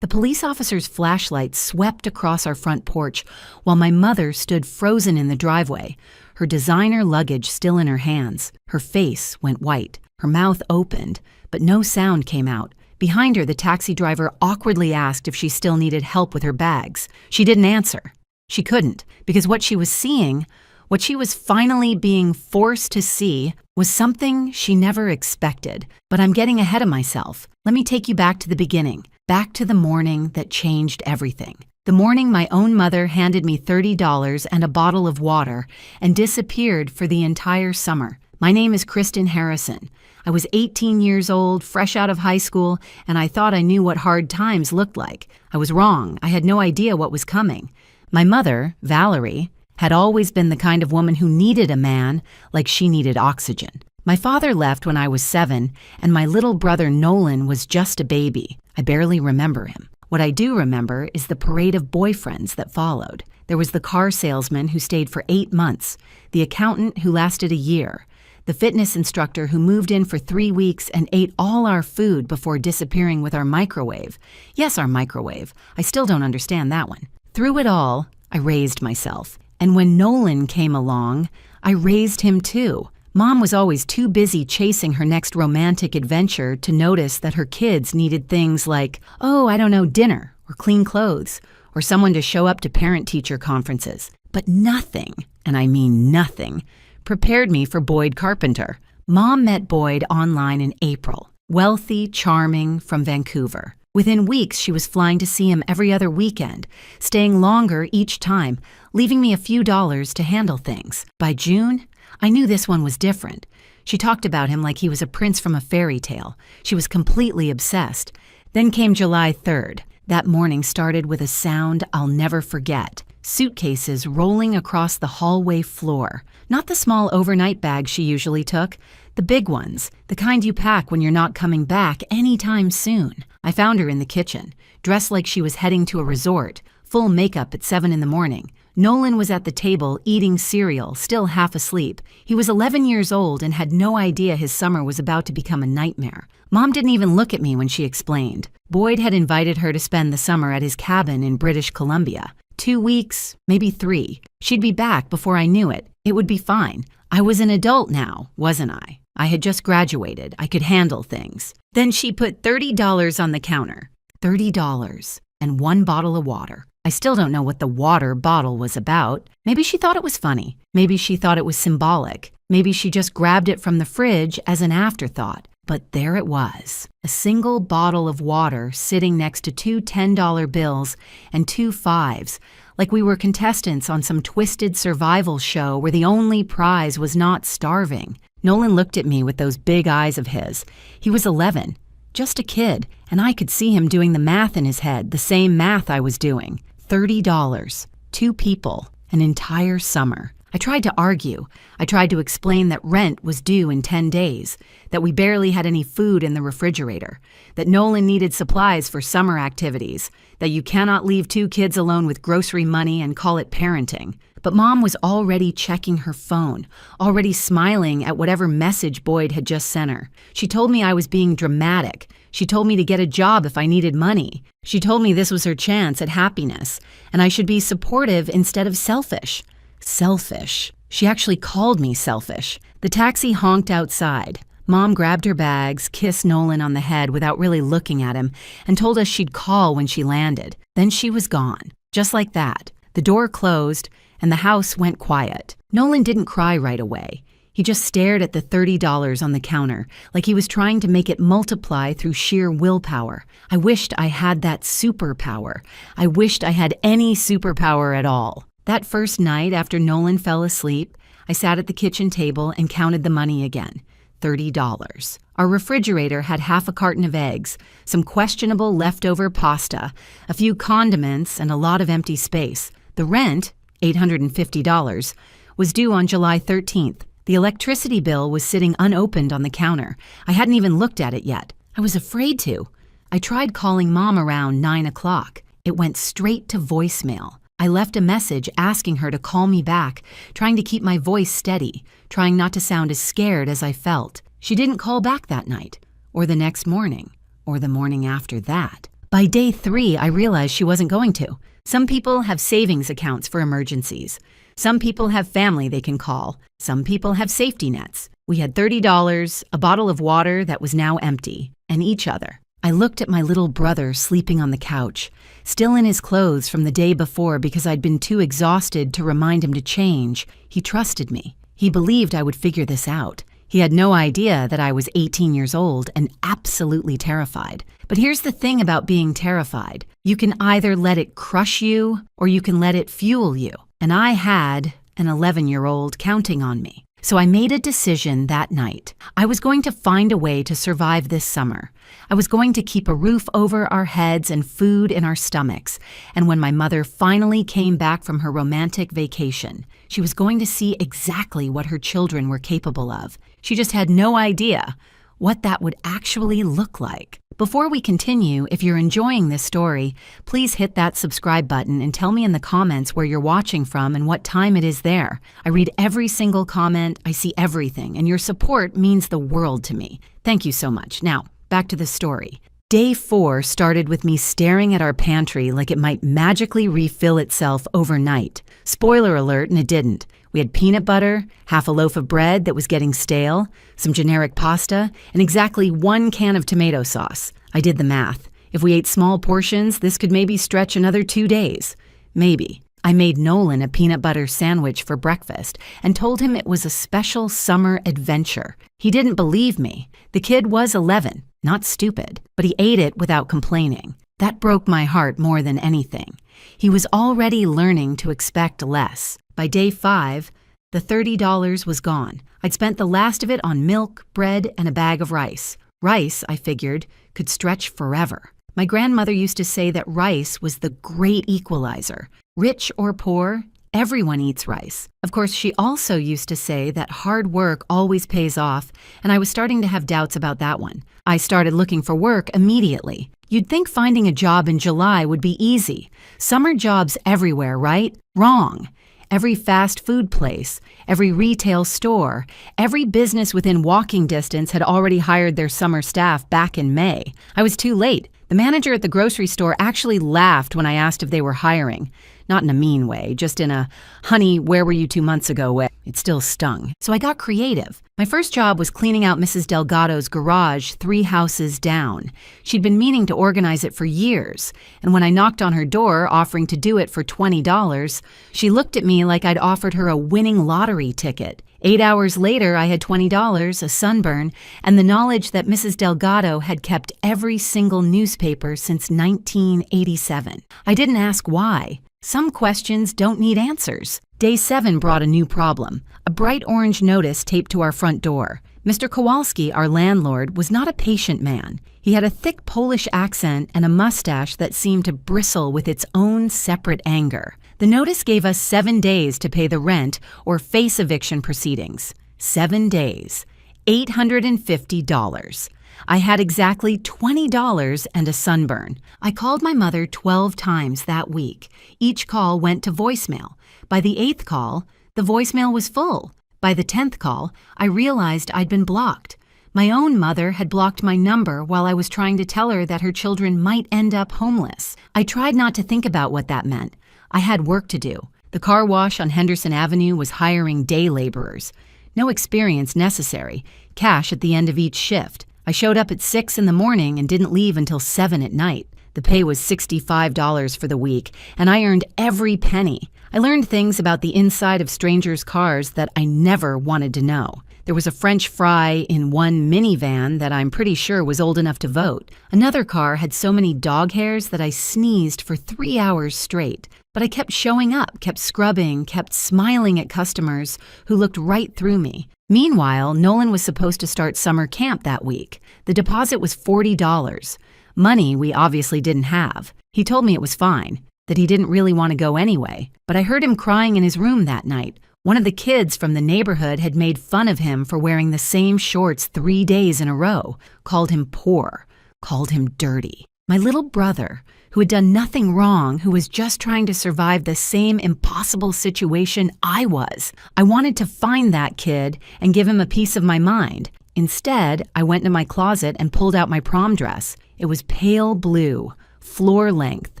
The police officer's flashlight swept across our front porch while my mother stood frozen in the driveway, her designer luggage still in her hands. Her face went white. Her mouth opened, but no sound came out. Behind her, the taxi driver awkwardly asked if she still needed help with her bags. She didn't answer. She couldn't, because what she was seeing, what she was finally being forced to see, was something she never expected. But I'm getting ahead of myself. Let me take you back to the beginning, back to the morning that changed everything. The morning my own mother handed me $30 and a bottle of water and disappeared for the entire summer. My name is Kristen Harrison. I was 18 years old, fresh out of high school, and I thought I knew what hard times looked like. I was wrong. I had no idea what was coming. My mother, Valerie, had always been the kind of woman who needed a man like she needed oxygen. My father left when I was 7, and my little brother Nolan was just a baby. I barely remember him. What I do remember is the parade of boyfriends that followed. There was the car salesman who stayed for 8 months, the accountant who lasted a year, the fitness instructor who moved in for 3 weeks and ate all our food before disappearing with our microwave. Yes, our microwave. I still don't understand that one. Through it all, I raised myself. And when Nolan came along, I raised him too. Mom was always too busy chasing her next romantic adventure to notice that her kids needed things like, dinner, or clean clothes, or someone to show up to parent-teacher conferences. But nothing, and I mean nothing, prepared me for Boyd Carpenter. Mom met Boyd online in April. Wealthy, charming, from Vancouver. Within weeks, she was flying to see him every other weekend, staying longer each time, leaving me a few dollars to handle things. By June, I knew this one was different. She talked about him like he was a prince from a fairy tale. She was completely obsessed. Then came July 3rd. That morning started with a sound I'll never forget. Suitcases rolling across the hallway floor. Not the small overnight bags she usually took, the big ones, the kind you pack when you're not coming back anytime soon. I found her in the kitchen, dressed like she was heading to a resort, full makeup at 7 in the morning. Nolan was at the table eating cereal, still half asleep. He was 11 years old and had no idea his summer was about to become a nightmare. Mom didn't even look at me when she explained. Boyd had invited her to spend the summer at his cabin in British Columbia. 2 weeks, maybe 3. She'd be back before I knew it. It would be fine. I was an adult now, wasn't I? I had just graduated. I could handle things. Then she put $30 on the counter. $30 and 1 bottle of water. I still don't know what the water bottle was about. Maybe she thought it was funny. Maybe she thought it was symbolic. Maybe she just grabbed it from the fridge as an afterthought. But there it was, a single bottle of water sitting next to 2 $10 bills and 2 5s, like we were contestants on some twisted survival show where the only prize was not starving. Nolan looked at me with those big eyes of his. He was 11, just a kid, and I could see him doing the math in his head, the same math I was doing. $30, 2 people, an entire summer. I tried to argue. I tried to explain that rent was due in 10 days, that we barely had any food in the refrigerator, that Nolan needed supplies for summer activities, that you cannot leave 2 kids alone with grocery money and call it parenting. But Mom was already checking her phone, already smiling at whatever message Boyd had just sent her. She told me I was being dramatic. She told me to get a job if I needed money. She told me this was her chance at happiness, and I should be supportive instead of selfish. Selfish. She actually called me selfish. The taxi honked outside. Mom grabbed her bags, kissed Nolan on the head without really looking at him, and told us she'd call when she landed. Then she was gone. Just like that. The door closed, and the house went quiet. Nolan didn't cry right away. He just stared at the $30 on the counter, like he was trying to make it multiply through sheer willpower. I wished I had that superpower. I wished I had any superpower at all. That first night after Nolan fell asleep, I sat at the kitchen table and counted the money again. $30. Our refrigerator had half a carton of eggs, some questionable leftover pasta, a few condiments, and a lot of empty space. The rent, $850, was due on July 13th. The electricity bill was sitting unopened on the counter. I hadn't even looked at it yet. I was afraid to. I tried calling Mom around 9 o'clock. It went straight to voicemail. I left a message asking her to call me back, trying to keep my voice steady, trying not to sound as scared as I felt. She didn't call back that night, or the next morning, or the morning after that. By day 3, I realized she wasn't going to. Some people have savings accounts for emergencies. Some people have family they can call. Some people have safety nets. We had $30, a bottle of water that was now empty, and each other. I looked at my little brother sleeping on the couch, still in his clothes from the day before because I'd been too exhausted to remind him to change. He trusted me. He believed I would figure this out. He had no idea that I was 18 years old and absolutely terrified. But here's the thing about being terrified. You can either let it crush you or you can let it fuel you. And I had an 11-year-old counting on me. So I made a decision that night. I was going to find a way to survive this summer. I was going to keep a roof over our heads and food in our stomachs. And when my mother finally came back from her romantic vacation, she was going to see exactly what her children were capable of. She just had no idea what that would actually look like. Before we continue, if you're enjoying this story, please hit that subscribe button and tell me in the comments where you're watching from and what time it is there. I read every single comment, I see everything, and your support means the world to me. Thank you so much. Now, back to the story. Day 4 started with me staring at our pantry like it might magically refill itself overnight. Spoiler alert, and it didn't. We had peanut butter, half a loaf of bread that was getting stale, some generic pasta, and exactly 1 can of tomato sauce. I did the math. If we ate small portions, this could maybe stretch another 2 days. Maybe. I made Nolan a peanut butter sandwich for breakfast and told him it was a special summer adventure. He didn't believe me. The kid was 11, not stupid, but he ate it without complaining. That broke my heart more than anything. He was already learning to expect less. By day 5, the $30 was gone. I'd spent the last of it on milk, bread, and a bag of rice. Rice, I figured, could stretch forever. My grandmother used to say that rice was the great equalizer. Rich or poor, everyone eats rice. Of course, she also used to say that hard work always pays off, and I was starting to have doubts about that one. I started looking for work immediately. You'd think finding a job in July would be easy. Summer jobs everywhere, right? Wrong. Every fast food place, every retail store, every business within walking distance had already hired their summer staff back in May. I was too late. The manager at the grocery store actually laughed when I asked if they were hiring. Not in a mean way, just in a, honey, where were you 2 months ago way. It still stung. So I got creative. My first job was cleaning out Mrs. Delgado's garage 3 houses down. She'd been meaning to organize it for years, and when I knocked on her door offering to do it for $20, she looked at me like I'd offered her a winning lottery ticket. 8 hours later, I had $20, a sunburn, and the knowledge that Mrs. Delgado had kept every single newspaper since 1987. I didn't ask why. Some questions don't need answers. Day 7 brought a new problem. A bright orange notice taped to our front door. Mr. Kowalski, our landlord, was not a patient man. He had a thick Polish accent and a mustache that seemed to bristle with its own separate anger. The notice gave us 7 days to pay the rent or face eviction proceedings. 7 days. $850. I had exactly $20 and a sunburn. I called my mother 12 times that week. Each call went to voicemail. By the 8th call, the voicemail was full. By the 10th call, I realized I'd been blocked. My own mother had blocked my number while I was trying to tell her that her children might end up homeless. I tried not to think about what that meant. I had work to do. The car wash on Henderson Avenue was hiring day laborers. No experience necessary. Cash at the end of each shift. I showed up at 6 in the morning and didn't leave until 7 at night. The pay was $65 for the week, and I earned every penny. I learned things about the inside of strangers' cars that I never wanted to know. There was a French fry in one minivan that I'm pretty sure was old enough to vote. Another car had so many dog hairs that I sneezed for 3 hours straight. But I kept showing up, kept scrubbing, kept smiling at customers who looked right through me. Meanwhile, Nolan was supposed to start summer camp that week. The deposit was $40. Money we obviously didn't have. He told me it was fine, that he didn't really want to go anyway. But I heard him crying in his room that night. One of the kids from the neighborhood had made fun of him for wearing the same shorts 3 days in a row, called him poor, called him dirty. My little brother, who had done nothing wrong, who was just trying to survive the same impossible situation I was. I wanted to find that kid and give him a piece of my mind. Instead, I went into my closet and pulled out my prom dress. It was pale blue, floor length,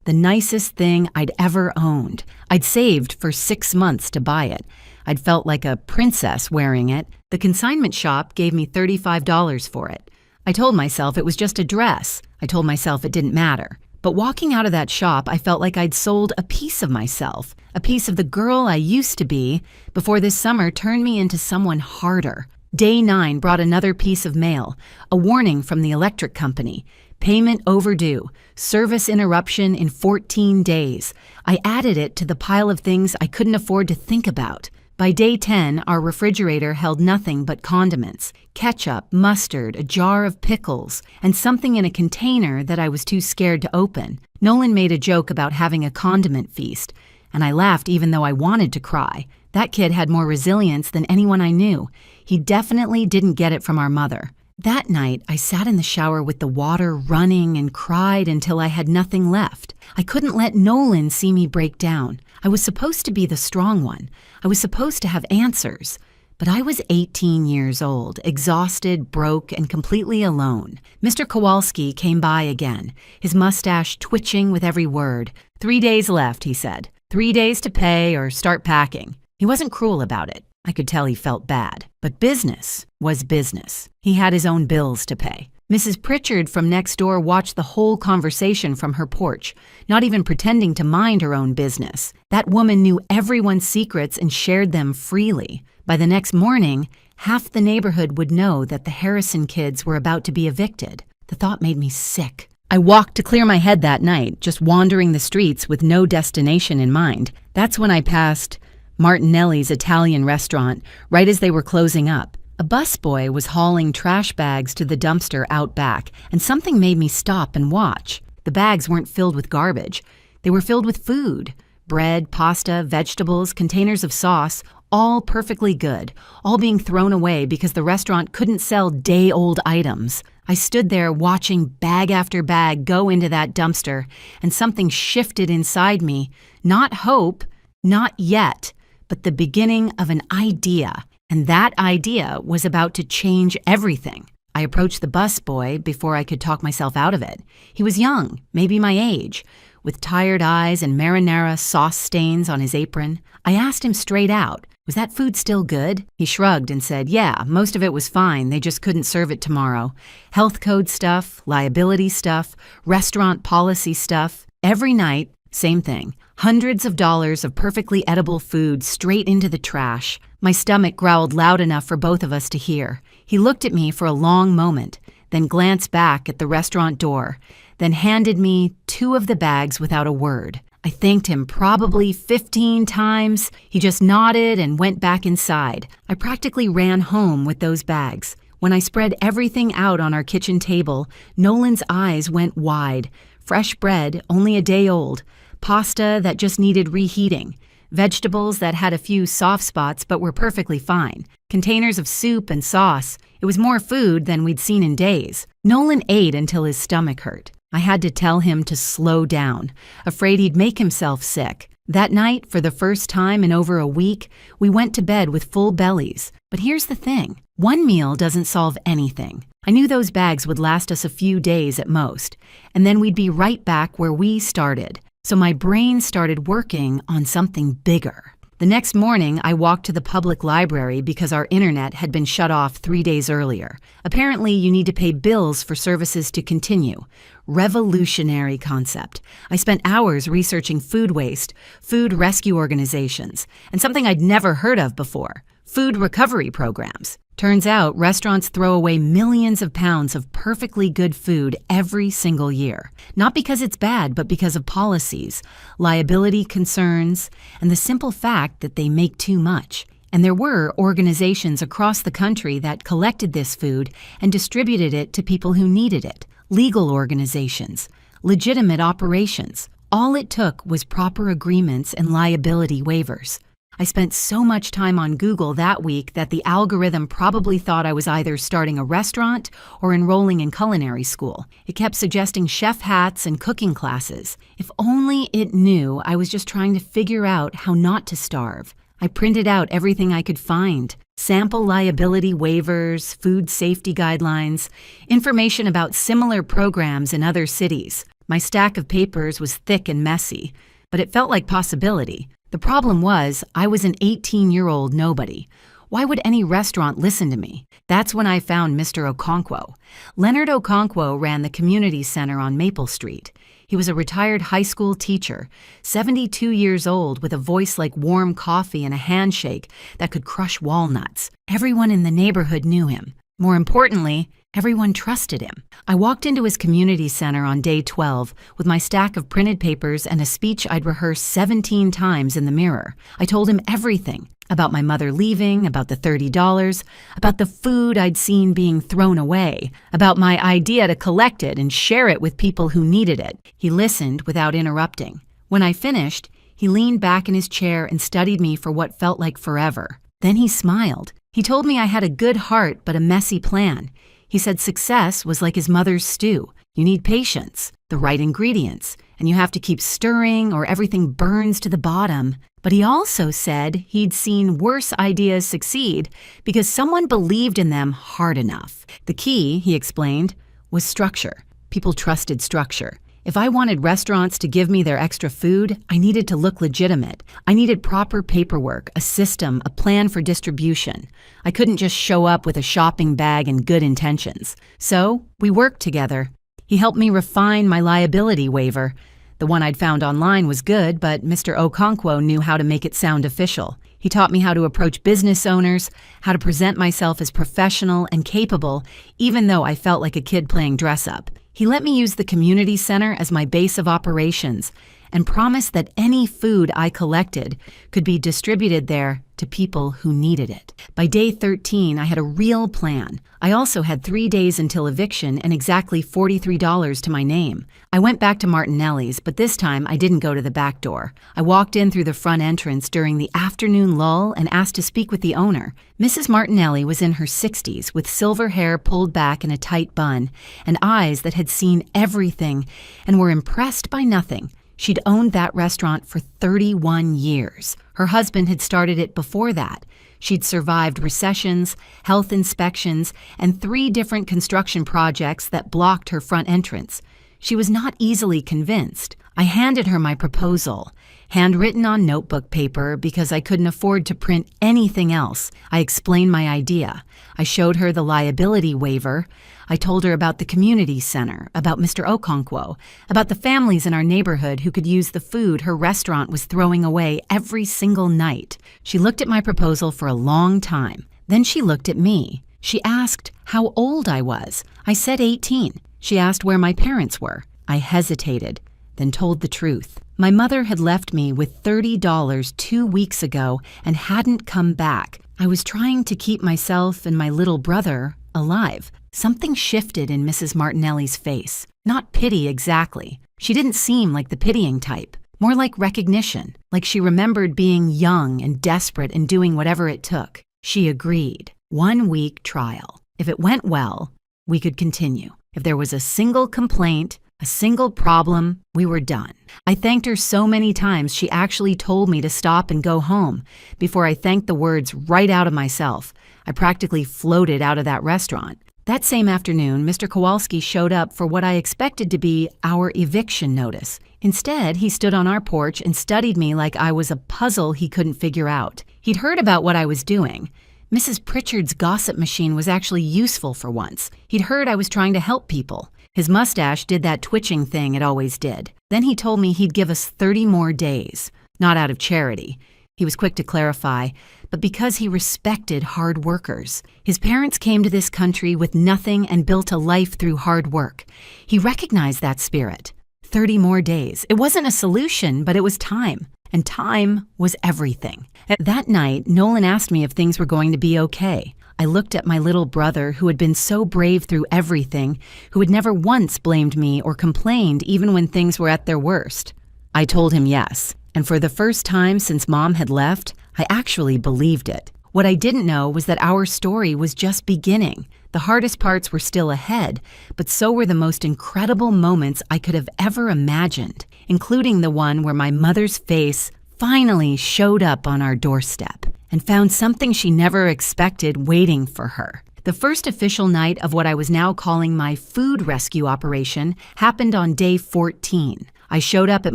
the nicest thing I'd ever owned. I'd saved for 6 months to buy it. I'd felt like a princess wearing it. The consignment shop gave me $35 for it. I told myself it was just a dress. I told myself it didn't matter. But walking out of that shop, I felt like I'd sold a piece of myself, a piece of the girl I used to be before this summer turned me into someone harder. Day 9 brought another piece of mail, a warning from the electric company. Payment overdue. Service interruption in 14 days. I added it to the pile of things I couldn't afford to think about. By day 10, our refrigerator held nothing but condiments, ketchup, mustard, a jar of pickles, and something in a container that I was too scared to open. Nolan made a joke about having a condiment feast, and I laughed even though I wanted to cry. That kid had more resilience than anyone I knew. He definitely didn't get it from our mother. That night, I sat in the shower with the water running and cried until I had nothing left. I couldn't let Nolan see me break down. I was supposed to be the strong one. I was supposed to have answers. But I was 18 years old, exhausted, broke, and completely alone. Mr. Kowalski came by again, his mustache twitching with every word. 3 days left, he said. 3 days to pay or start packing. He wasn't cruel about it. I could tell he felt bad. But business was business. He had his own bills to pay. Mrs. Pritchard from next door watched the whole conversation from her porch, not even pretending to mind her own business. That woman knew everyone's secrets and shared them freely. By the next morning, half the neighborhood would know that the Harrison kids were about to be evicted. The thought made me sick. I walked to clear my head that night, just wandering the streets with no destination in mind. That's when I passed Martinelli's Italian restaurant, right as they were closing up. A busboy was hauling trash bags to the dumpster out back, and something made me stop and watch. The bags weren't filled with garbage. They were filled with food. Bread, pasta, vegetables, containers of sauce, all perfectly good, all being thrown away because the restaurant couldn't sell day-old items. I stood there watching bag after bag go into that dumpster, and something shifted inside me. Not hope, not yet, but the beginning of an idea. And that idea was about to change everything. I approached the busboy before I could talk myself out of it. He was young, maybe my age, with tired eyes and marinara sauce stains on his apron. I asked him straight out, "Was that food still good?" He shrugged and said, "Yeah, most of it was fine. They just couldn't serve it tomorrow. Health code stuff, liability stuff, restaurant policy stuff. Every night, same thing. Hundreds of dollars of perfectly edible food straight into the trash." My stomach growled loud enough for both of us to hear. He looked at me for a long moment, then glanced back at the restaurant door, then handed me 2 of the bags without a word. I thanked him probably 15 times. He just nodded and went back inside. I practically ran home with those bags. When I spread everything out on our kitchen table, Nolan's eyes went wide. Fresh bread, only a day old. Pasta that just needed reheating. Vegetables that had a few soft spots but were perfectly fine. Containers of soup and sauce. It was more food than we'd seen in days. Nolan ate until his stomach hurt. I had to tell him to slow down, afraid he'd make himself sick. That night, for the first time in over a week, we went to bed with full bellies. But here's the thing. One meal doesn't solve anything. I knew those bags would last us a few days at most, and then we'd be right back where we started. So my brain started working on something bigger. The next morning, I walked to the public library because our internet had been shut off 3 days earlier. Apparently, you need to pay bills for services to continue. Revolutionary concept. I spent hours researching food waste, food rescue organizations, and something I'd never heard of before, food recovery programs. Turns out, restaurants throw away millions of pounds of perfectly good food every single year. Not because it's bad, but because of policies, liability concerns, and the simple fact that they make too much. And there were organizations across the country that collected this food and distributed it to people who needed it. Legal organizations, legitimate operations. All it took was proper agreements and liability waivers. I spent so much time on Google that week that the algorithm probably thought I was either starting a restaurant or enrolling in culinary school. It kept suggesting chef hats and cooking classes. If only it knew I was just trying to figure out how not to starve. I printed out everything I could find. Sample liability waivers, food safety guidelines, information about similar programs in other cities. My stack of papers was thick and messy, but it felt like possibility. The problem was, I was an 18-year-old nobody. Why would any restaurant listen to me? That's when I found Mr. Okonkwo. Leonard Okonkwo ran the community center on Maple Street. He was a retired high school teacher, 72 years old, with a voice like warm coffee and a handshake that could crush walnuts. Everyone in the neighborhood knew him. More importantly, everyone trusted him. I walked into his community center on day 12 with my stack of printed papers and a speech I'd rehearsed 17 times in the mirror. I told him everything about my mother leaving, about the $30, about the food I'd seen being thrown away, about my idea to collect it and share it with people who needed it. He listened without interrupting. When I finished, he leaned back in his chair and studied me for what felt like forever. Then he smiled. He told me I had a good heart but a messy plan. He said success was like his mother's stew. You need patience, the right ingredients, and you have to keep stirring or everything burns to the bottom. But he also said he'd seen worse ideas succeed because someone believed in them hard enough. The key, he explained, was structure. People trusted structure. If I wanted restaurants to give me their extra food, I needed to look legitimate. I needed proper paperwork, a system, a plan for distribution. I couldn't just show up with a shopping bag and good intentions. So we worked together. He helped me refine my liability waiver. The one I'd found online was good, but Mr. Okonkwo knew how to make it sound official. He taught me how to approach business owners, how to present myself as professional and capable, even though I felt like a kid playing dress-up. He let me use the community center as my base of operations and promised that any food I collected could be distributed there to people who needed it. By day 13, I had a real plan. I also had 3 days until eviction and exactly $43 to my name. I went back to Martinelli's, but this time I didn't go to the back door. I walked in through the front entrance during the afternoon lull and asked to speak with the owner. Mrs. Martinelli was in her 60s with silver hair pulled back in a tight bun and eyes that had seen everything and were impressed by nothing. She'd owned that restaurant for 31 years. Her husband had started it before that. She'd survived recessions, health inspections, and 3 different construction projects that blocked her front entrance. She was not easily convinced. I handed her my proposal, handwritten on notebook paper because I couldn't afford to print anything else. I explained my idea. I showed her the liability waiver. I told her about the community center, about Mr. Okonkwo, about the families in our neighborhood who could use the food her restaurant was throwing away every single night. She looked at my proposal for a long time. Then she looked at me. She asked how old I was. I said 18. She asked where my parents were. I hesitated, then told the truth. My mother had left me with $30 2 weeks ago and hadn't come back. I was trying to keep myself and my little brother alive. Something shifted in Mrs. Martinelli's face. Not pity exactly. She didn't seem like the pitying type. More like recognition, like she remembered being young and desperate and doing whatever it took. She agreed. 1 week trial. If it went well, we could continue. If there was a single complaint, a single problem, we were done. I thanked her so many times she actually told me to stop and go home before I thanked the words right out of myself. I practically floated out of that restaurant. That same afternoon, Mr. Kowalski showed up for what I expected to be our eviction notice. Instead, he stood on our porch and studied me like I was a puzzle he couldn't figure out. He'd heard about what I was doing. Mrs. Pritchard's gossip machine was actually useful for once. He'd heard I was trying to help people. His mustache did that twitching thing it always did. Then he told me he'd give us 30 more days. Not out of charity. He was quick to clarify, but because he respected hard workers. His parents came to this country with nothing and built a life through hard work. He recognized that spirit. 30 more days. It wasn't a solution, but it was time. And time was everything. That night, Nolan asked me if things were going to be okay. I looked at my little brother, who had been so brave through everything, who had never once blamed me or complained even when things were at their worst. I told him yes, and for the first time since Mom had left, I actually believed it. What I didn't know was that our story was just beginning. The hardest parts were still ahead, but so were the most incredible moments I could have ever imagined, including the one where my mother's face finally showed up on our doorstep and found something she never expected waiting for her. The first official night of what I was now calling my food rescue operation happened on day 14. I showed up at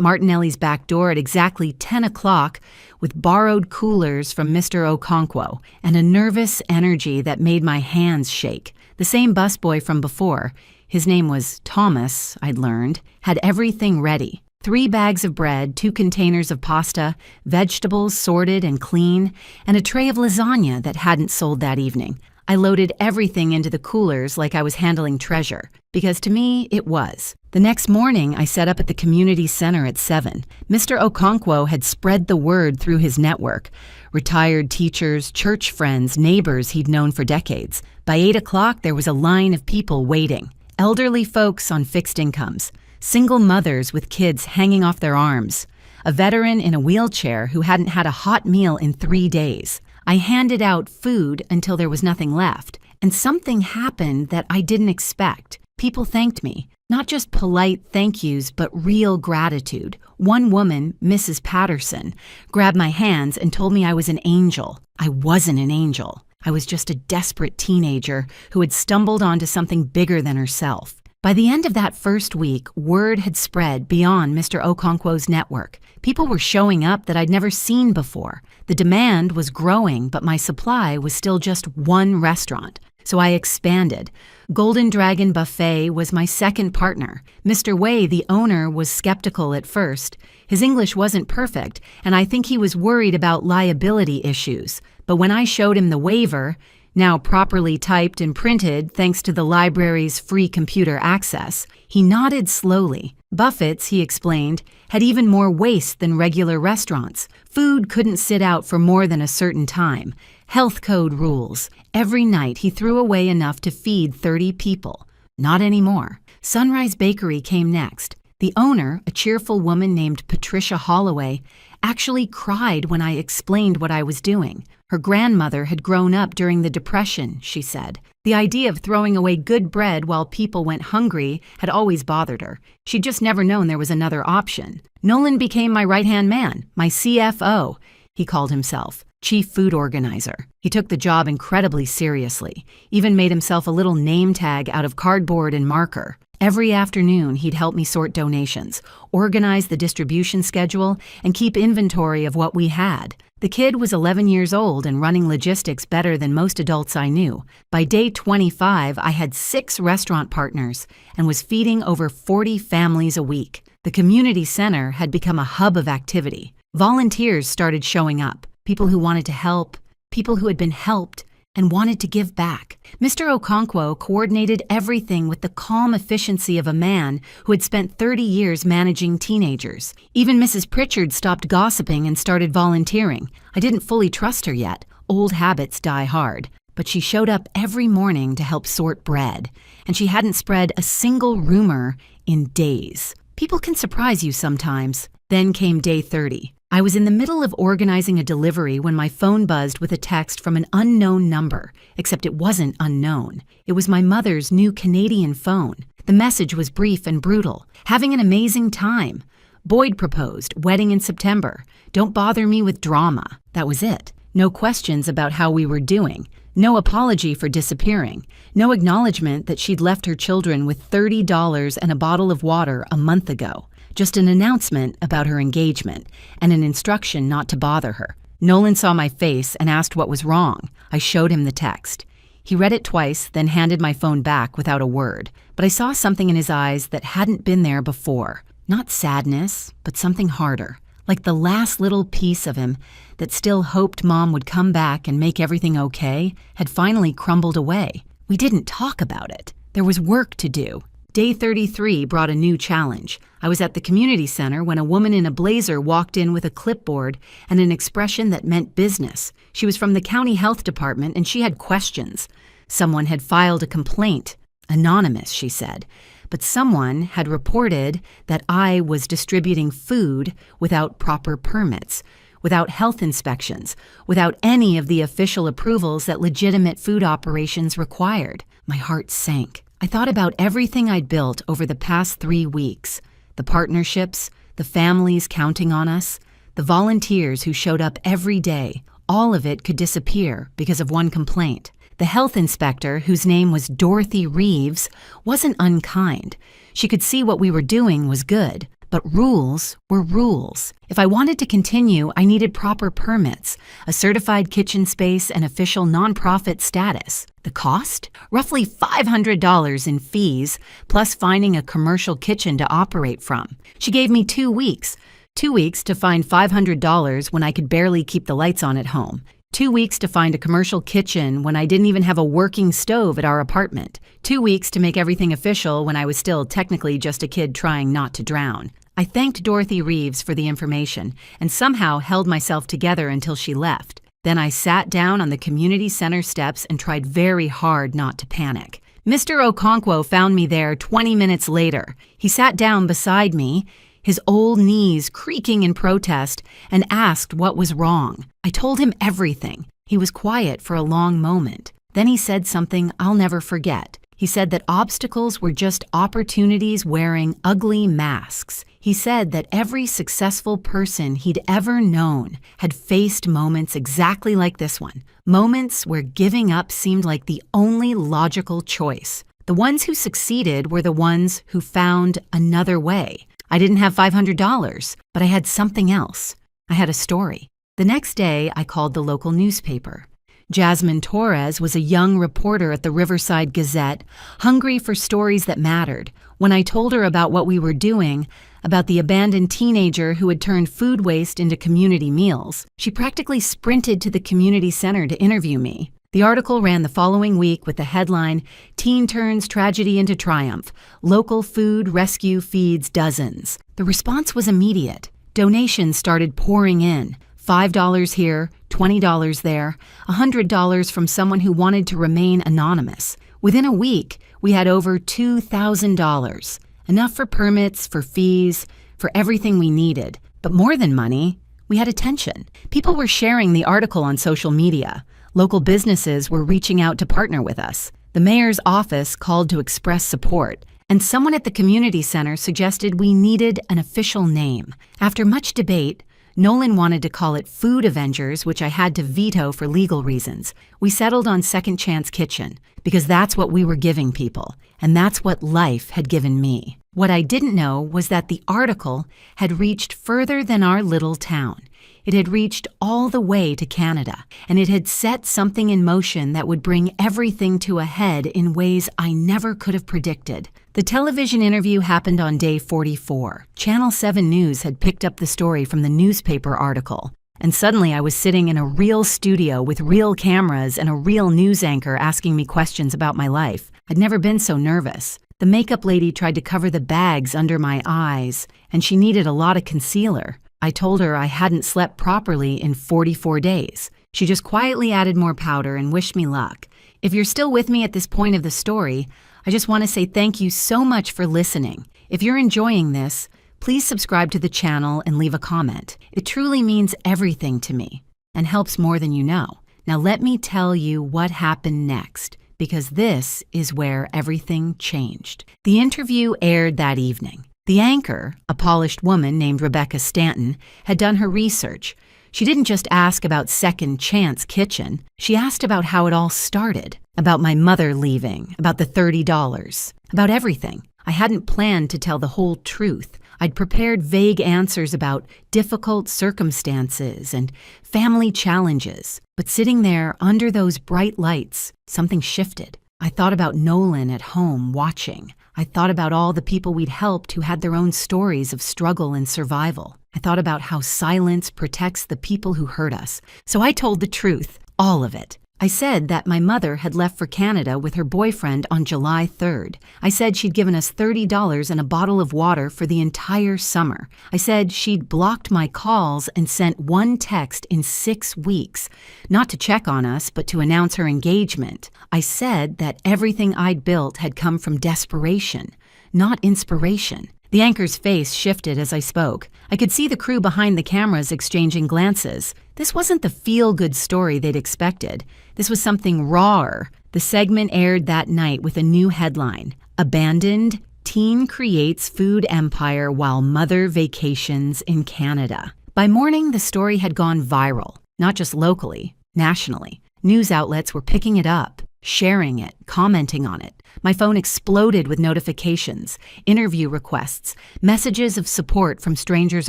Martinelli's back door at exactly 10 o'clock with borrowed coolers from Mr. Okonkwo and a nervous energy that made my hands shake. The same busboy from before, his name was Thomas, I'd learned, had everything ready. 3 bags of bread, 2 containers of pasta, vegetables sorted and clean, and a tray of lasagna that hadn't sold that evening. I loaded everything into the coolers like I was handling treasure, because to me, it was. The next morning, I set up at the community center at 7. Mr. Okonkwo had spread the word through his network. Retired teachers, church friends, neighbors he'd known for decades. By 8 o'clock, there was a line of people waiting. Elderly folks on fixed incomes. Single mothers with kids hanging off their arms. A veteran in a wheelchair who hadn't had a hot meal in 3 days. I handed out food until there was nothing left, and something happened that I didn't expect. People thanked me. Not just polite thank yous, but real gratitude. One woman, Mrs. Patterson, grabbed my hands and told me I was an angel. I wasn't an angel. I was just a desperate teenager who had stumbled onto something bigger than herself. By the end of that first week, word had spread beyond Mr. Okonkwo's network. People were showing up that I'd never seen before. The demand was growing, but my supply was still just one restaurant. So I expanded. Golden Dragon Buffet was my second partner. Mr. Wei, the owner, was skeptical at first. His English wasn't perfect, and I think he was worried about liability issues. But when I showed him the waiver, now properly typed and printed thanks to the library's free computer access, he nodded slowly. Buffett's, he explained, had even more waste than regular restaurants. Food couldn't sit out for more than a certain time. Health code rules. Every night he threw away enough to feed 30 people. Not anymore. Sunrise Bakery came next. The owner, a cheerful woman named Patricia Holloway, actually cried when I explained what I was doing. Her grandmother had grown up during the Depression, she said. The idea of throwing away good bread while people went hungry had always bothered her. She'd just never known there was another option. Nolan became my right-hand man, my CFO, he called himself, Chief Food Organizer. He took the job incredibly seriously, even made himself a little name tag out of cardboard and marker. Every afternoon, he'd help me sort donations, organize the distribution schedule, and keep inventory of what we had. The kid was 11 years old and running logistics better than most adults I knew. By day 25, I had 6 restaurant partners and was feeding over 40 families a week. The community center had become a hub of activity. Volunteers started showing up, people who wanted to help, people who had been helped, and wanted to give back. Mr. Okonkwo coordinated everything with the calm efficiency of a man who had spent 30 years managing teenagers. Even Mrs. Pritchard stopped gossiping and started volunteering. I didn't fully trust her yet. Old habits die hard. But she showed up every morning to help sort bread, and she hadn't spread a single rumor in days. People can surprise you sometimes. Then came day 30. I was in the middle of organizing a delivery when my phone buzzed with a text from an unknown number, except it wasn't unknown. It was my mother's new Canadian phone. The message was brief and brutal. Having an amazing time. Boyd proposed, wedding in September. Don't bother me with drama. That was it. No questions about how we were doing. No apology for disappearing. No acknowledgement that she'd left her children with $30 and a bottle of water a month ago. Just an announcement about her engagement and an instruction not to bother her. Nolan saw my face and asked what was wrong. I showed him the text. He read it twice, then handed my phone back without a word. But I saw something in his eyes that hadn't been there before. Not sadness, but something harder. Like the last little piece of him that still hoped Mom would come back and make everything okay had finally crumbled away. We didn't talk about it. There was work to do. Day 33 brought a new challenge. I was at the community center when a woman in a blazer walked in with a clipboard and an expression that meant business. She was from the county health department and she had questions. Someone had filed a complaint. Anonymous, she said. But someone had reported that I was distributing food without proper permits, without health inspections, without any of the official approvals that legitimate food operations required. My heart sank. I thought about everything I'd built over the past 3 weeks. The partnerships, the families counting on us, the volunteers who showed up every day. All of it could disappear because of one complaint. The health inspector, whose name was Dorothy Reeves, wasn't unkind. She could see what we were doing was good. But rules were rules. If I wanted to continue, I needed proper permits, a certified kitchen space, and official nonprofit status. The cost? Roughly $500 in fees, plus finding a commercial kitchen to operate from. She gave me 2 weeks. 2 weeks to find $500 when I could barely keep the lights on at home. 2 weeks to find a commercial kitchen when I didn't even have a working stove at our apartment. 2 weeks to make everything official when I was still technically just a kid trying not to drown. I thanked Dorothy Reeves for the information and somehow held myself together until she left. Then I sat down on the community center steps and tried very hard not to panic. Mr. Okonkwo found me there 20 minutes later. He sat down beside me, his old knees creaking in protest, and asked what was wrong. I told him everything. He was quiet for a long moment. Then he said something I'll never forget. He said that obstacles were just opportunities wearing ugly masks. He said that every successful person he'd ever known had faced moments exactly like this one. Moments where giving up seemed like the only logical choice. The ones who succeeded were the ones who found another way. I didn't have $500, but I had something else. I had a story. The next day, I called the local newspaper. Jasmine Torres was a young reporter at the Riverside Gazette, hungry for stories that mattered. When I told her about what we were doing, about the abandoned teenager who had turned food waste into community meals, she practically sprinted to the community center to interview me. The article ran the following week with the headline, "Teen Turns Tragedy into Triumph. Local food rescue feeds dozens." The response was immediate. Donations started pouring in. $5 here, $20 there, $100 from someone who wanted to remain anonymous. Within a week, we had over $2,000. Enough for permits, for fees, for everything we needed. But more than money, we had attention. People were sharing the article on social media. Local businesses were reaching out to partner with us. The mayor's office called to express support, and someone at the community center suggested we needed an official name. After much debate, Nolan wanted to call it Food Avengers, which I had to veto for legal reasons. We settled on Second Chance Kitchen, because that's what we were giving people, and that's what life had given me. What I didn't know was that the article had reached further than our little town. It had reached all the way to Canada, and it had set something in motion that would bring everything to a head in ways I never could have predicted. The television interview happened on day 44. Channel 7 News had picked up the story from the newspaper article, and suddenly I was sitting in a real studio with real cameras and a real news anchor asking me questions about my life. I'd never been so nervous. The makeup lady tried to cover the bags under my eyes, and she needed a lot of concealer. I told her I hadn't slept properly in 44 days. She just quietly added more powder and wished me luck. If you're still with me at this point of the story, I just want to say thank you so much for listening. If you're enjoying this, please subscribe to the channel and leave a comment. It truly means everything to me and helps more than you know. Now let me tell you what happened next, because this is where everything changed. The interview aired that evening. The anchor, a polished woman named Rebecca Stanton, had done her research. She didn't just ask about Second Chance Kitchen. She asked about how it all started, about my mother leaving, about the $30, about everything. I hadn't planned to tell the whole truth. I'd prepared vague answers about difficult circumstances and family challenges. But sitting there under those bright lights, something shifted. I thought about Nolan at home watching. I thought about all the people we'd helped who had their own stories of struggle and survival. I thought about how silence protects the people who hurt us. So I told the truth, all of it. I said that my mother had left for Canada with her boyfriend on July 3rd. I said she'd given us $30 and a bottle of water for the entire summer. I said she'd blocked my calls and sent one text in 6 weeks, not to check on us, but to announce her engagement. I said that everything I'd built had come from desperation, not inspiration. The anchor's face shifted as I spoke. I could see the crew behind the cameras exchanging glances. This wasn't the feel-good story they'd expected. This was something rawer. The segment aired that night with a new headline, "Abandoned, Teen Creates Food Empire While Mother Vacations in Canada." By morning, the story had gone viral, not just locally, nationally. News outlets were picking it up, sharing it, commenting on it. My phone exploded with notifications, interview requests, messages of support from strangers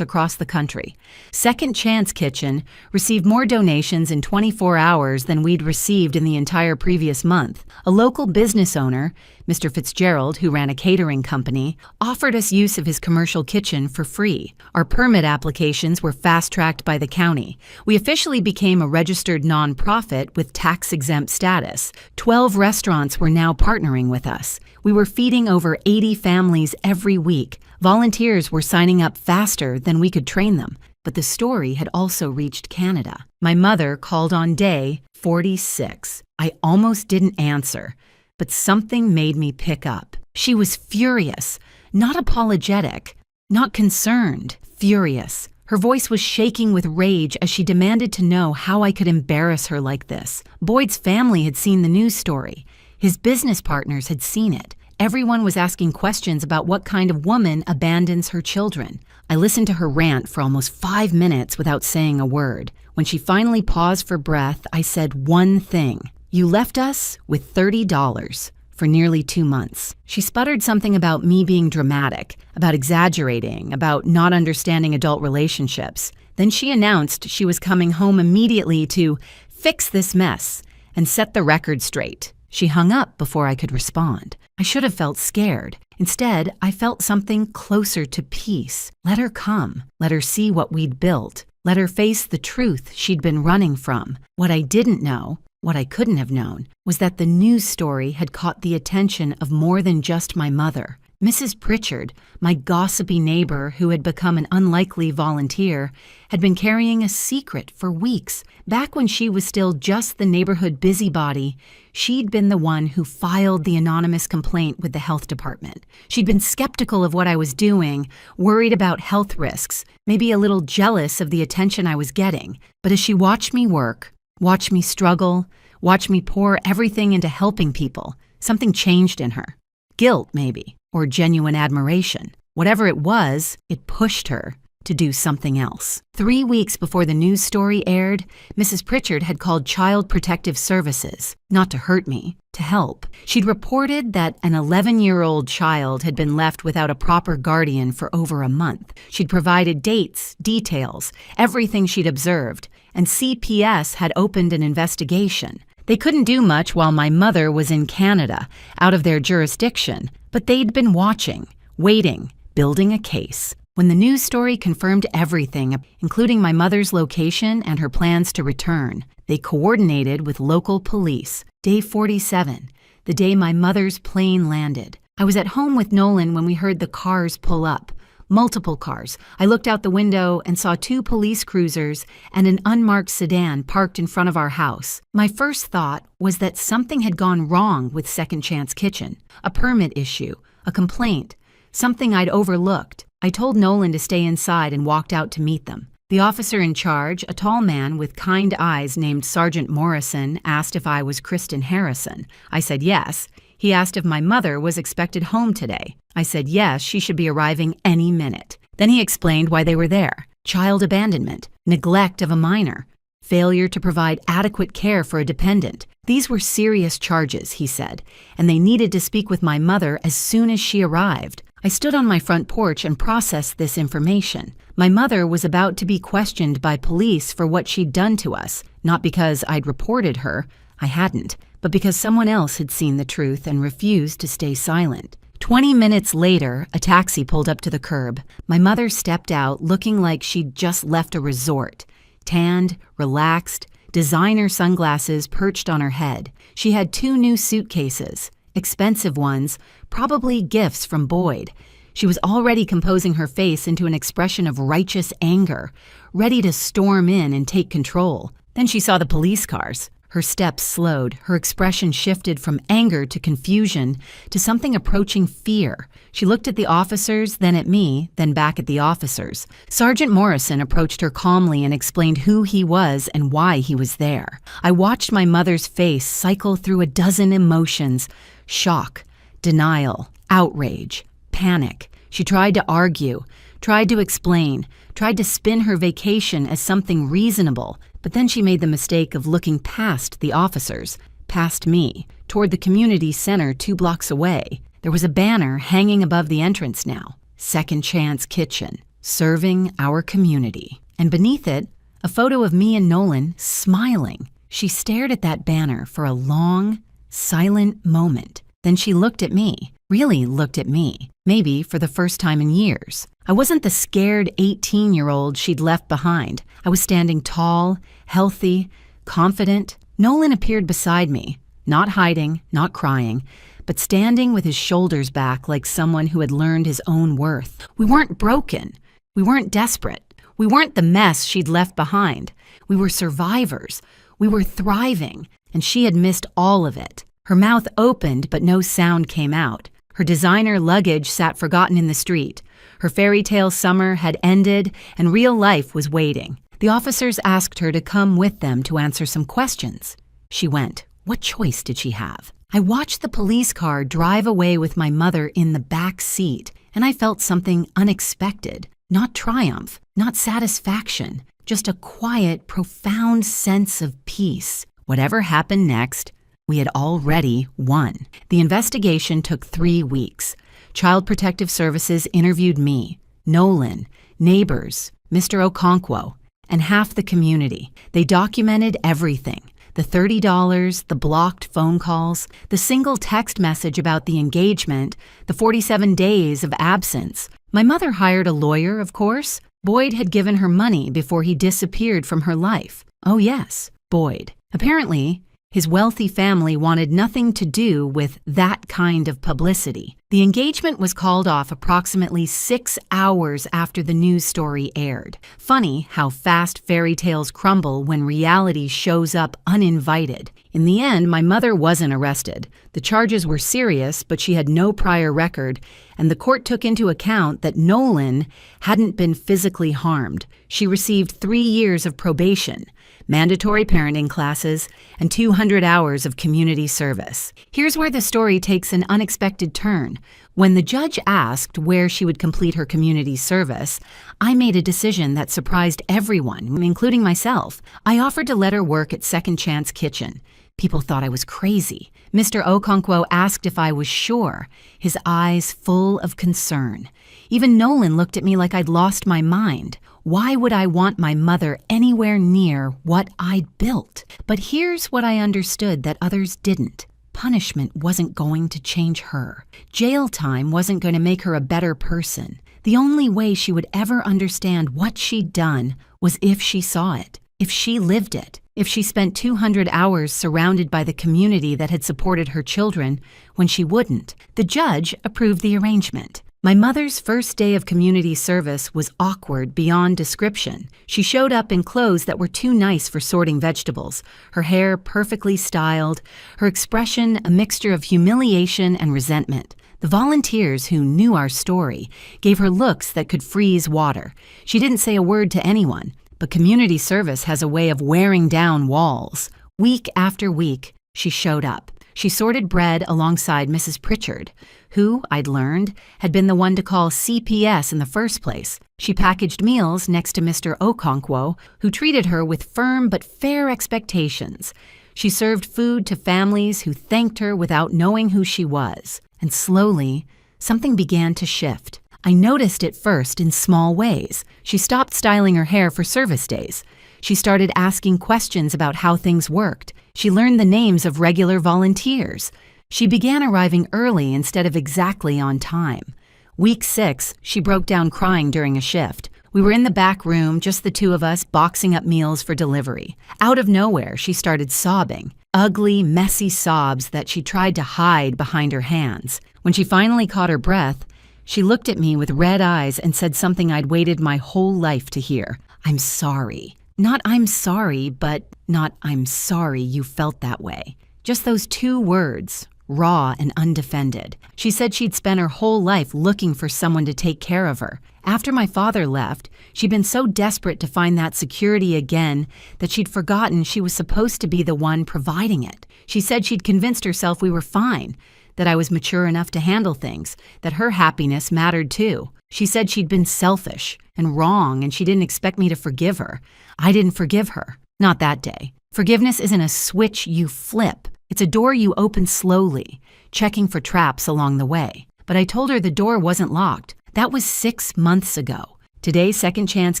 across the country. Second Chance Kitchen received more donations in 24 hours than we'd received in the entire previous month. A local business owner, Mr. Fitzgerald, who ran a catering company, offered us use of his commercial kitchen for free. Our permit applications were fast-tracked by the county. We officially became a registered nonprofit with tax-exempt status. 12 restaurants were now partnering with us. We were feeding over 80 families every week. Volunteers were signing up faster than we could train them. But the story had also reached Canada. My mother called on day 46. I almost didn't answer, but something made me pick up. She was furious, not apologetic, not concerned, furious. Her voice was shaking with rage as she demanded to know how I could embarrass her like this. Boyd's family had seen the news story. His business partners had seen it. Everyone was asking questions about what kind of woman abandons her children. I listened to her rant for almost 5 minutes without saying a word. When she finally paused for breath, I said one thing. "You left us with $30 for nearly 2 months." She sputtered something about me being dramatic, about exaggerating, about not understanding adult relationships. Then she announced she was coming home immediately to fix this mess and set the record straight. She hung up before I could respond. I should have felt scared. Instead, I felt something closer to peace. Let her come. Let her see what we'd built. Let her face the truth she'd been running from. What I didn't know, what I couldn't have known, was that the news story had caught the attention of more than just my mother. Mrs. Pritchard, my gossipy neighbor who had become an unlikely volunteer, had been carrying a secret for weeks. Back when she was still just the neighborhood busybody, she'd been the one who filed the anonymous complaint with the health department. She'd been skeptical of what I was doing, worried about health risks, maybe a little jealous of the attention I was getting. But as she watched me work, watched me struggle, watched me pour everything into helping people, something changed in her. Guilt, maybe, or genuine admiration. Whatever it was, it pushed her to do something else. 3 weeks before the news story aired, Mrs. Pritchard had called Child Protective Services, not to hurt me, to help. She'd reported that an 11-year-old child had been left without a proper guardian for over a month. She'd provided dates, details, everything she'd observed, and CPS had opened an investigation. They couldn't do much while my mother was in Canada, out of their jurisdiction, but they'd been watching, waiting, building a case. When the news story confirmed everything, including my mother's location and her plans to return, they coordinated with local police. Day 47, the day my mother's plane landed. I was at home with Nolan when we heard the cars pull up. Multiple cars. I looked out the window and saw 2 police cruisers and an unmarked sedan parked in front of our house. My first thought was that something had gone wrong with Second Chance Kitchen. A permit issue, a complaint, something I'd overlooked. I told Nolan to stay inside and walked out to meet them. The officer in charge, a tall man with kind eyes named Sergeant Morrison, asked if I was Kristen Harrison. I said yes. He asked if my mother was expected home today. I said yes, she should be arriving any minute. Then he explained why they were there. Child abandonment, neglect of a minor, failure to provide adequate care for a dependent. These were serious charges, he said, and they needed to speak with my mother as soon as she arrived. I stood on my front porch and processed this information. My mother was about to be questioned by police for what she'd done to us, not because I'd reported her, I hadn't, but because someone else had seen the truth and refused to stay silent. 20 minutes later, a taxi pulled up to the curb. My mother stepped out looking like she'd just left a resort. Tanned, relaxed, designer sunglasses perched on her head. She had 2 new suitcases, expensive ones, probably gifts from Boyd. She was already composing her face into an expression of righteous anger, ready to storm in and take control. Then she saw the police cars. Her steps slowed, her expression shifted from anger to confusion to something approaching fear. She looked at the officers, then at me, then back at the officers. Sergeant Morrison approached her calmly and explained who he was and why he was there. I watched my mother's face cycle through a dozen emotions: shock, denial, outrage, panic. She tried to argue, tried to explain, tried to spin her vacation as something reasonable, But then she made the mistake of looking past the officers, past me, toward the community center 2 blocks away. There was a banner hanging above the entrance now, Second Chance Kitchen, serving our community. And beneath it, a photo of me and Nolan smiling. She stared at that banner for a long, silent moment. Then she looked at me, really looked at me, maybe for the first time in years. I wasn't the scared 18-year-old she'd left behind. I was standing tall, healthy, confident. Nolan appeared beside me, not hiding, not crying, but standing with his shoulders back like someone who had learned his own worth. We weren't broken. We weren't desperate. We weren't the mess she'd left behind. We were survivors. We were thriving, and she had missed all of it. Her mouth opened, but no sound came out. Her designer luggage sat forgotten in the street. Her fairy tale summer had ended, and real life was waiting. The officers asked her to come with them to answer some questions. She went. What choice did she have? I watched the police car drive away with my mother in the back seat, and I felt something unexpected. Not triumph, not satisfaction, just a quiet, profound sense of peace. Whatever happened next, we had already won. The investigation took 3 weeks. Child Protective Services interviewed me, Nolan, neighbors, Mr. Okonkwo, and half the community. They documented everything. The $30, the blocked phone calls, the single text message about the engagement, the 47 days of absence. My mother hired a lawyer, of course. Boyd had given her money before he disappeared from her life. Oh yes, Boyd. Apparently, his wealthy family wanted nothing to do with that kind of publicity. The engagement was called off approximately 6 hours after the news story aired. Funny how fast fairy tales crumble when reality shows up uninvited. In the end, my mother wasn't arrested. The charges were serious, but she had no prior record, and the court took into account that Nolan hadn't been physically harmed. She received 3 years of probation, mandatory parenting classes, and 200 hours of community service. Here's where the story takes an unexpected turn. When the judge asked where she would complete her community service, I made a decision that surprised everyone, including myself. I offered to let her work at Second Chance Kitchen. People thought I was crazy. Mr. Okonkwo asked if I was sure, his eyes full of concern. Even Nolan looked at me like I'd lost my mind. Why would I want my mother anywhere near what I'd built? But here's what I understood that others didn't. Punishment wasn't going to change her. Jail time wasn't going to make her a better person. The only way she would ever understand what she'd done was if she saw it, if she lived it, if she spent 200 hours surrounded by the community that had supported her children when she wouldn't. The judge approved the arrangement. My mother's first day of community service was awkward beyond description. She showed up in clothes that were too nice for sorting vegetables, her hair perfectly styled, her expression a mixture of humiliation and resentment. The volunteers who knew our story gave her looks that could freeze water. She didn't say a word to anyone, but community service has a way of wearing down walls. Week after week, she showed up. She sorted bread alongside Mrs. Pritchard, who, I'd learned, had been the one to call CPS in the first place. She packaged meals next to Mr. Okonkwo, who treated her with firm but fair expectations. She served food to families who thanked her without knowing who she was. And slowly, something began to shift. I noticed it first in small ways. She stopped styling her hair for service days. She started asking questions about how things worked. She learned the names of regular volunteers. She began arriving early instead of exactly on time. Week 6, she broke down crying during a shift. We were in the back room, just the two of us, boxing up meals for delivery. Out of nowhere, she started sobbing. Ugly, messy sobs that she tried to hide behind her hands. When she finally caught her breath, she looked at me with red eyes and said something I'd waited my whole life to hear. I'm sorry. Not I'm sorry, but not I'm sorry you felt that way. Just those 2 words, raw and undefended. She said she'd spent her whole life looking for someone to take care of her. After my father left, she'd been so desperate to find that security again that she'd forgotten she was supposed to be the one providing it. She said she'd convinced herself we were fine, that I was mature enough to handle things, that her happiness mattered too. She said she'd been selfish and wrong and she didn't expect me to forgive her. I didn't forgive her. Not that day. Forgiveness isn't a switch you flip. It's a door you open slowly, checking for traps along the way. But I told her the door wasn't locked. That was 6 months ago. Today, Second Chance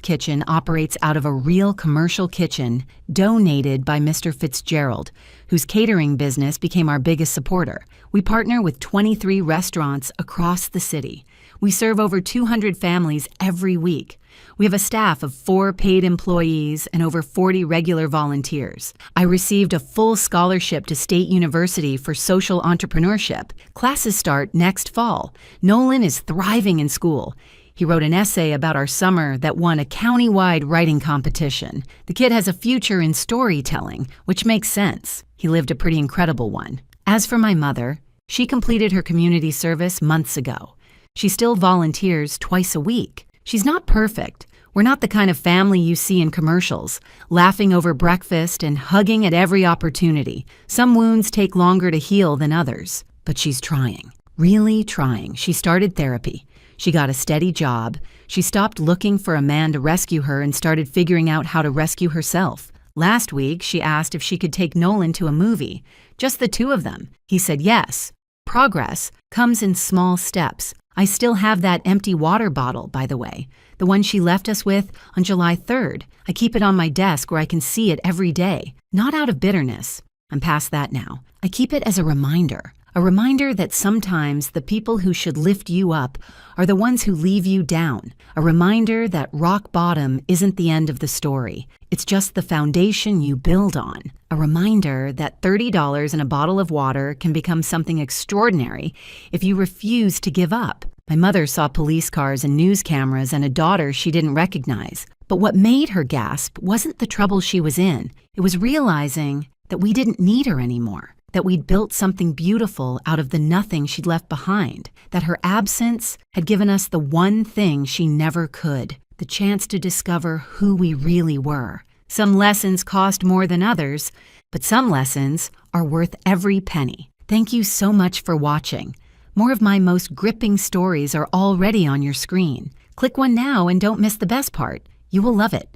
Kitchen operates out of a real commercial kitchen donated by Mr. Fitzgerald, whose catering business became our biggest supporter. We partner with 23 restaurants across the city. We serve over 200 families every week. We have a staff of 4 paid employees and over 40 regular volunteers. I received a full scholarship to State University for social entrepreneurship. Classes start next fall. Nolan is thriving in school. He wrote an essay about our summer that won a county-wide writing competition. The kid has a future in storytelling, which makes sense. He lived a pretty incredible one. As for my mother, she completed her community service months ago. She still volunteers twice a week. She's not perfect. We're not the kind of family you see in commercials, laughing over breakfast and hugging at every opportunity. Some wounds take longer to heal than others. But she's trying, really trying. She started therapy. She got a steady job. She stopped looking for a man to rescue her and started figuring out how to rescue herself. Last week, she asked if she could take Nolan to a movie, just the 2 of them. He said yes. Progress comes in small steps. I still have that empty water bottle, by the way, the one she left us with on July 3rd. I keep it on my desk where I can see it every day, not out of bitterness. I'm past that now. I keep it as a reminder that sometimes the people who should lift you up are the ones who leave you down. A reminder that rock bottom isn't the end of the story. It's just the foundation you build on. A reminder that $30 in a bottle of water can become something extraordinary if you refuse to give up. My mother saw police cars and news cameras and a daughter she didn't recognize. But what made her gasp wasn't the trouble she was in. It was realizing that we didn't need her anymore. That we'd built something beautiful out of the nothing she'd left behind, that her absence had given us the one thing she never could, the chance to discover who we really were. Some lessons cost more than others, but some lessons are worth every penny. Thank you so much for watching. More of my most gripping stories are already on your screen. Click one now and don't miss the best part. You will love it.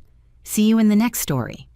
See you in the next story.